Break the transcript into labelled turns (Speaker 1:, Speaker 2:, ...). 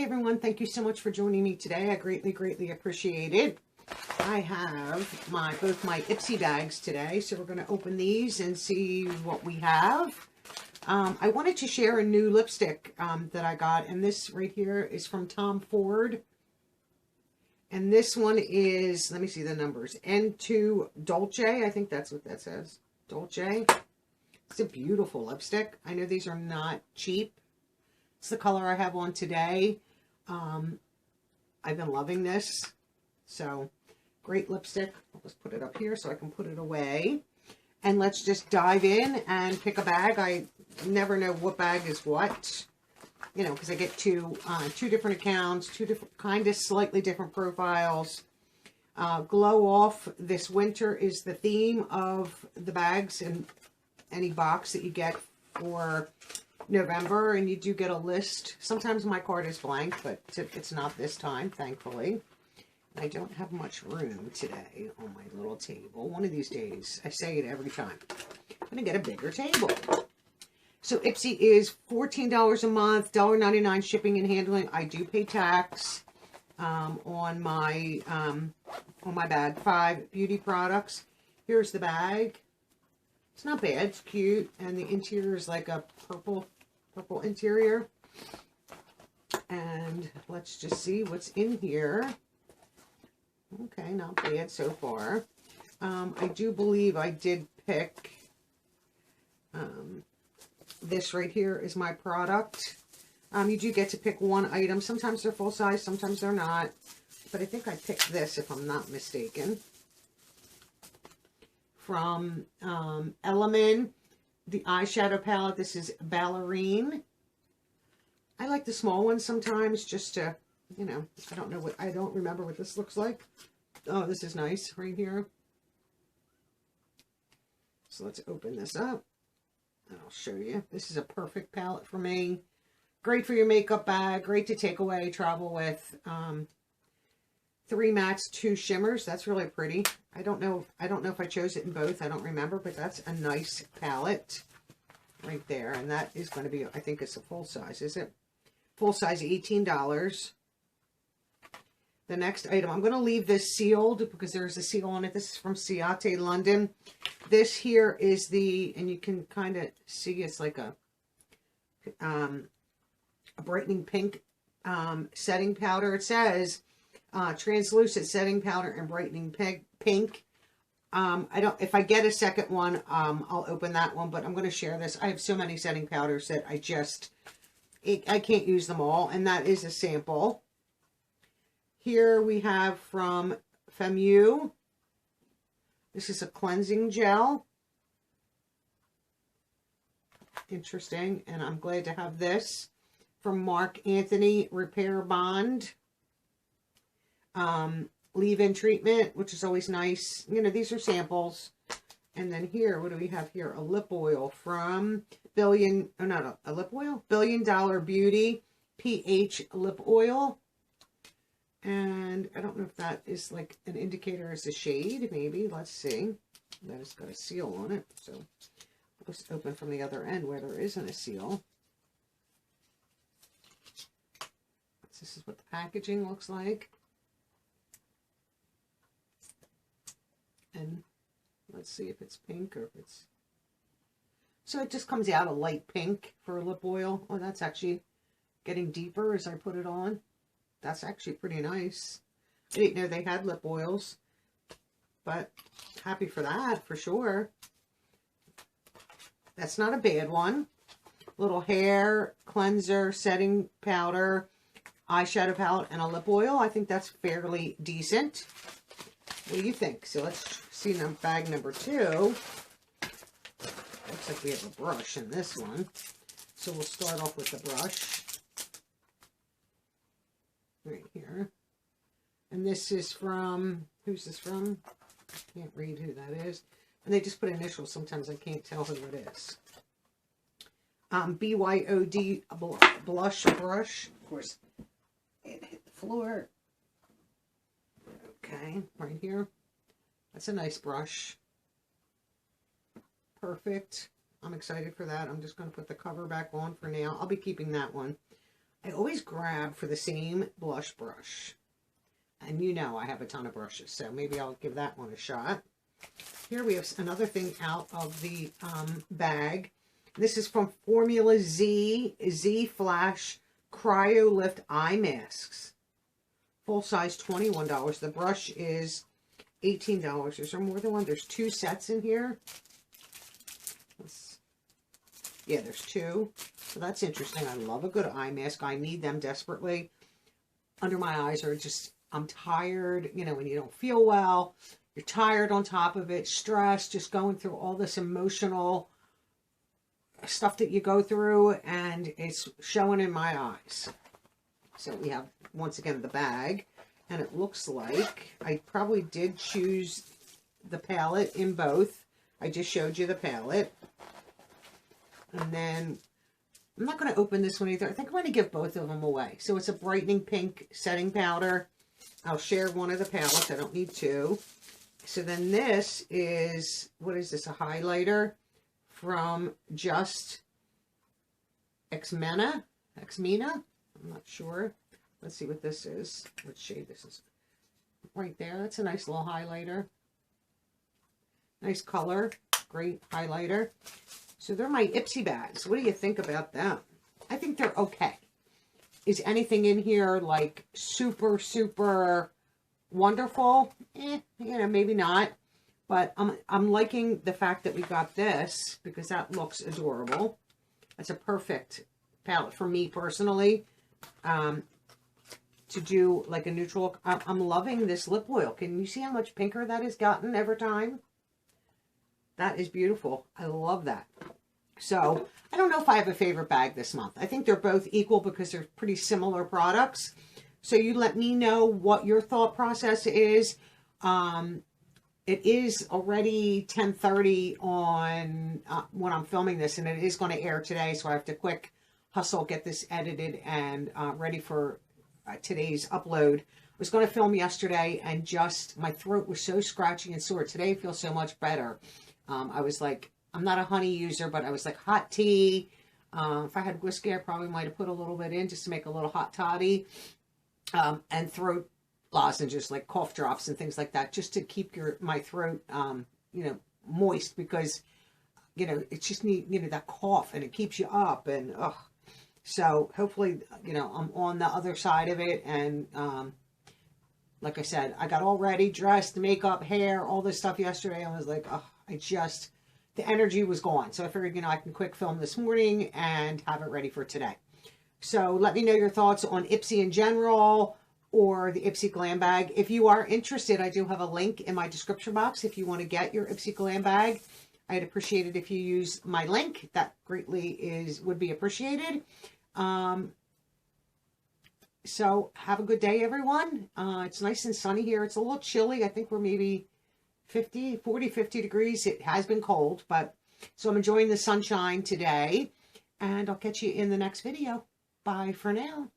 Speaker 1: Hi everyone, thank you so much for joining me today. I greatly appreciate it. I have both my Ipsy bags today, so we're going to open these and see what we have. I wanted to share a new lipstick that I got, and this right here is from Tom Ford. And this one is, let me see the numbers, N2 Dolce. I think that's what that says. Dolce. It's a beautiful lipstick. I know these are not cheap. It's the color I have on today. I've been loving this. So, great lipstick. I'll just put it up here so I can put it away. And let's just dive in and pick a bag. I never know what bag is what. You know, because I get two different accounts, two different, kind of slightly different profiles. Glow Off this winter is the theme of the bags in any box that you get for November, and you do get a list. Sometimes my card is blank, but it's not this time, thankfully. I don't have much room today on my little table. One of these days, I say it every time, I'm going to get a bigger table. So Ipsy is $14 a month, $1.99 shipping and handling. I do pay tax on my bag. 5 beauty products. Here's the bag. It's not bad. It's cute, and the interior is like a purple interior. And let's just see what's in here. Okay, not bad so far. I do believe I did pick this right here is my product. You do get to pick one item. Sometimes they're full size, sometimes they're not. But I think I picked this, if I'm not mistaken. From Element, the eyeshadow palette. This is Ballerine. I like the small ones sometimes, just to, you know, I don't remember what this looks like. Oh, this is nice right here. So let's open this up. And I'll show you. This is a perfect palette for me. Great for your makeup bag. Great to take away, travel with. 3 mattes, 2 shimmers. That's really pretty. I don't know if I chose it in both. I don't remember, but that's a nice palette right there. And that is going to be, I think it's a full size, is it? Full size, $18. The next item, I'm going to leave this sealed because there's a seal on it. This is from Ciate, London. This here is the, and you can kind of see it's like a brightening pink setting powder. It says translucent setting powder and brightening pink. If I get a second one, I'll open that one, but I'm going to share this. I have so many setting powders that I can't use them all, and that is a sample. Here we have from Femu. This is a cleansing gel. Interesting, and I'm glad to have this. From Mark Anthony, Repair Bond. Leave-in treatment, which is always nice. You know, these are samples. And then here, what do we have here? A lip oil from Billion Dollar Beauty pH lip oil. And I don't know if that is like an indicator as a shade, maybe. Let's see. That has got a seal on it. So let's open from the other end where there isn't a seal. This is what the packaging looks like. And let's see if it's pink or if it's... So it just comes out a light pink for a lip oil. Oh, that's actually getting deeper as I put it on. That's actually pretty nice. I didn't know they had lip oils, but happy for that, for sure. That's not a bad one. Little hair cleanser, setting powder, eyeshadow palette, and a lip oil. I think that's fairly decent. What do you think? So let's see bag number 2. Looks like we have a brush in this one. So we'll start off with the brush. Right here. And this is from, who's this from? I can't read who that is. And they just put initials. Sometimes I can't tell who it is. BYOD blush brush. Of course, it hit the floor. Okay, right here. That's a nice brush. Perfect. I'm excited for that. I'm just going to put the cover back on for now. I'll be keeping that one. I always grab for the same blush brush. And you know I have a ton of brushes, so maybe I'll give that one a shot. Here we have another thing out of the bag. This is from Formula Z Flash Cryo Lift Eye Masks. Full size, $21. The brush is $18. Is there more than one? There's 2 sets in here. Yeah, there's 2. So that's interesting. I love a good eye mask. I need them desperately. Under my eyes are just, I'm tired. You know, when you don't feel well, you're tired on top of it, stress, just going through all this emotional stuff that you go through, and it's showing in my eyes. So we have, once again, the bag, and it looks like I probably did choose the palette in both. I just showed you the palette. And then I'm not going to open this one either. I think I'm going to give both of them away. So it's a brightening pink setting powder. I'll share one of the palettes. I don't need 2. So then this is, what is this, a highlighter from Just Xmena? I'm not sure. Let's see what this is. What shade this is. Right there. That's a nice little highlighter. Nice color. Great highlighter. So they're my Ipsy bags. What do you think about them? I think they're okay. Is anything in here like super, super wonderful? You know, maybe not. But I'm liking the fact that we got this because that looks adorable. That's a perfect palette for me personally. To do like a neutral look. I'm loving this lip oil. Can you see how much pinker that has gotten every time? That is beautiful. I love that. So, I don't know if I have a favorite bag this month. I think they're both equal because they're pretty similar products. So, you let me know what your thought process is. It is already 10:30 on when I'm filming this, and it is going to air today. So, I have to quick hustle, get this edited and ready for today's upload. I was going to film yesterday, and just my throat was so scratchy and sore. Today, I feel so much better. I was like, I'm not a honey user, but I was like hot tea. If I had whiskey, I probably might have put a little bit in just to make a little hot toddy. And throat lozenges like cough drops and things like that, just to keep my throat, you know, moist, because, you know, it's just that cough, and it keeps you up, and so hopefully, you know, I'm on the other side of it, and like I said, I got all ready, dressed, makeup, hair, all this stuff yesterday. I was like, the energy was gone. So I figured, you know, I can quick film this morning and have it ready for today. So let me know your thoughts on Ipsy in general or the Ipsy glam bag. If you are interested, I do have a link in my description box if you want to get your Ipsy glam bag. I'd appreciate it if you use my link. That greatly would be appreciated. So have a good day, everyone. It's nice and sunny here. It's a little chilly. I think we're maybe 40, 50 degrees. It has been cold, but so I'm enjoying the sunshine today, and I'll catch you in the next video. Bye for now.